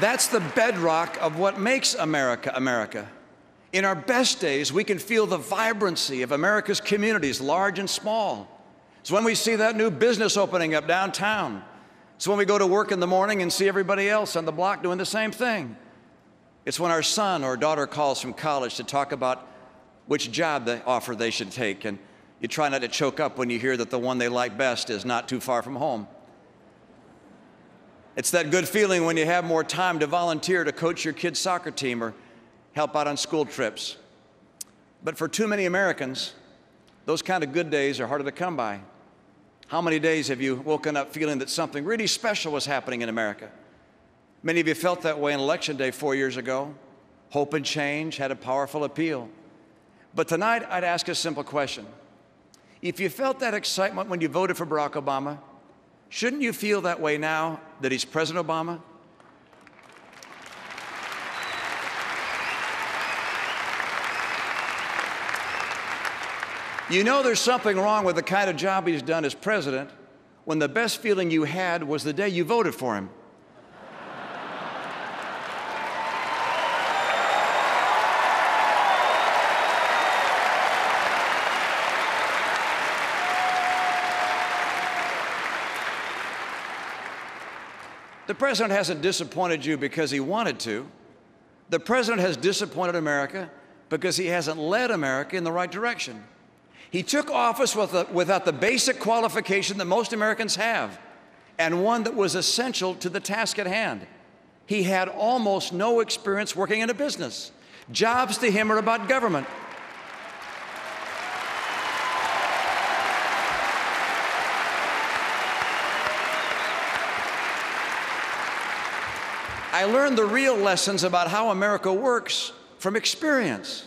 That's the bedrock of what makes America, America. In our best days, we can feel the vibrancy of America's communities, large and small. It's when we see that new business opening up downtown. It's when we go to work in the morning and see everybody else on the block doing the same thing. It's when our son or daughter calls from college to talk about which job offer they should take, and you try not to choke up when you hear that the one they like best is not too far from home. It's that good feeling when you have more time to volunteer to coach your kid's soccer team or help out on school trips. But for too many Americans, those kind of good days are harder to come by. How many days have you woken up feeling that something really special was happening in America? Many of you felt that way on Election Day 4 years ago. Hope and change had a powerful appeal. But tonight, I'd ask a simple question. If you felt that excitement when you voted for Barack Obama, shouldn't you feel that way now that he's President Obama? You know there's something wrong with the kind of job he's done as president when the best feeling you had was the day you voted for him. The president hasn't disappointed you because he wanted to. The president has disappointed America because he hasn't led America in the right direction. He took office without the basic qualification that most Americans have, and one that was essential to the task at hand. He had almost no experience working in a business. Jobs to him are about government. I learned the real lessons about how America works from experience.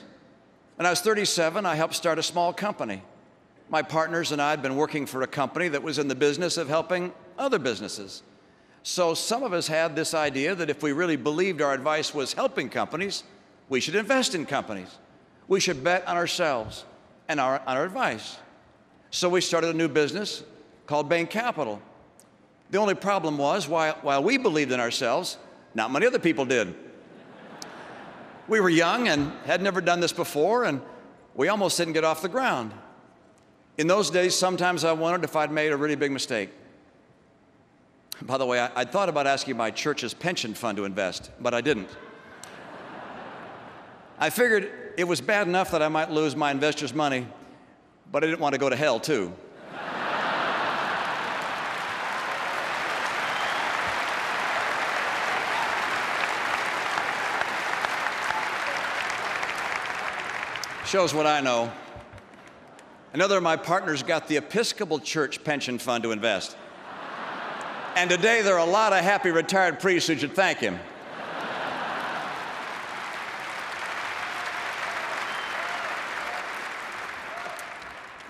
When I was 37, I helped start a small company. My partners and I had been working for a company that was in the business of helping other businesses. So some of us had this idea that if we really believed our advice was helping companies, we should invest in companies. We should bet on ourselves and on our advice. So we started a new business called Bain Capital. The only problem was, while we believed in ourselves, not many other people did. We were young and had never done this before, and we almost didn't get off the ground. In those days, sometimes I wondered if I'd made a really big mistake. By the way, I'd thought about asking my church's pension fund to invest, but I didn't. I figured it was bad enough that I might lose my investors' money, but I didn't want to go to hell, too. Shows what I know. Another of my partners got the Episcopal Church pension fund to invest. And today there are a lot of happy retired priests who should thank him.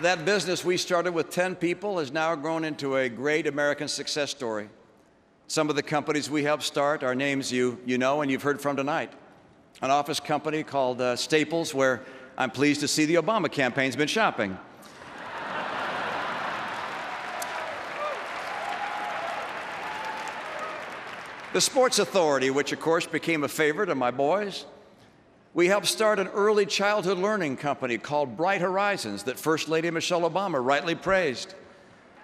That business we started with 10 people has now grown into a great American success story. Some of the companies we helped start are names you know and you've heard from tonight. An office company called Staples, where I'm pleased to see the Obama campaign's been shopping. The Sports Authority, which of course became a favorite of my boys. We helped start an early childhood learning company called Bright Horizons that First Lady Michelle Obama rightly praised.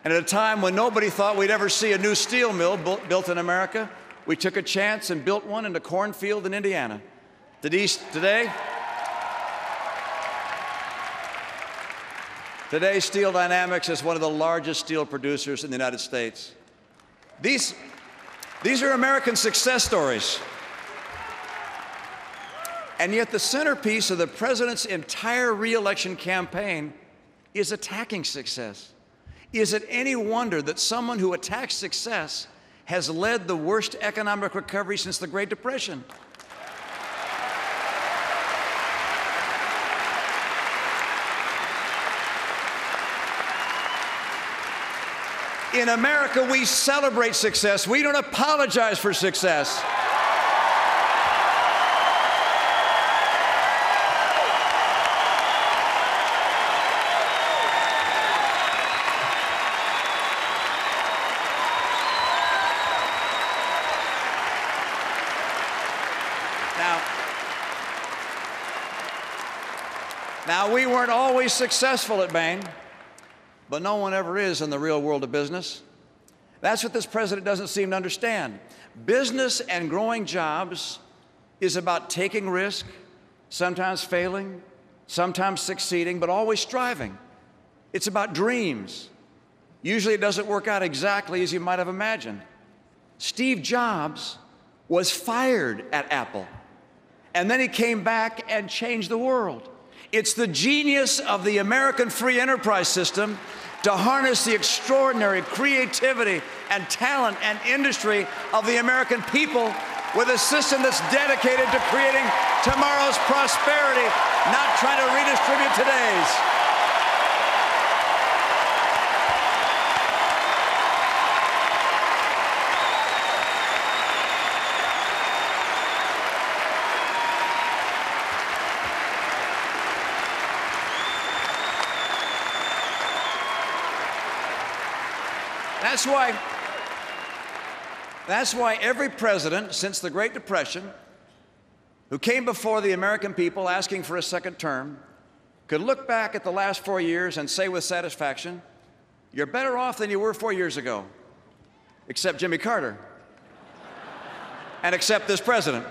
And at a time when nobody thought we'd ever see a new steel mill built in America, we took a chance and built one in a cornfield in Indiana. Today, Steel Dynamics is one of the largest steel producers in the United States. These are American success stories. And yet the centerpiece of the president's entire re-election campaign is attacking success. Is it any wonder that someone who attacks success has led the worst economic recovery since the Great Depression? In America, we celebrate success. We don't apologize for success. Now, we weren't always successful at Bain, but no one ever is in the real world of business. That's what this president doesn't seem to understand. Business and growing jobs is about taking risk, sometimes failing, sometimes succeeding, but always striving. It's about dreams. Usually it doesn't work out exactly as you might have imagined. Steve Jobs was fired at Apple, and then he came back and changed the world. It's the genius of the American free enterprise system to harness the extraordinary creativity and talent and industry of the American people with a system that's dedicated to creating tomorrow's prosperity, not trying to redistribute today's. That's why every president since the Great Depression who came before the American people asking for a second term could look back at the last 4 years and say with satisfaction, you're better off than you were 4 years ago, except Jimmy Carter, and except this president.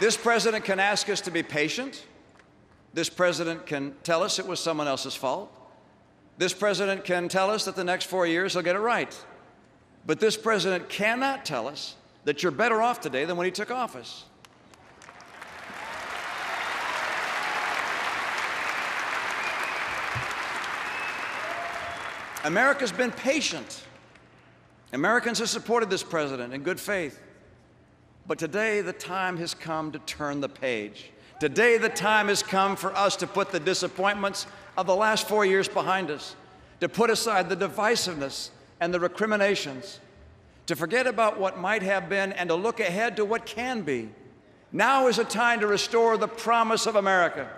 This president can ask us to be patient. This president can tell us it was someone else's fault. This president can tell us that the next 4 years he'll get it right. But this president cannot tell us that you're better off today than when he took office. America's been patient. Americans have supported this president in good faith. But today, the time has come to turn the page. Today, the time has come for us to put the disappointments of the last 4 years behind us, to put aside the divisiveness and the recriminations, to forget about what might have been and to look ahead to what can be. Now is a time to restore the promise of America.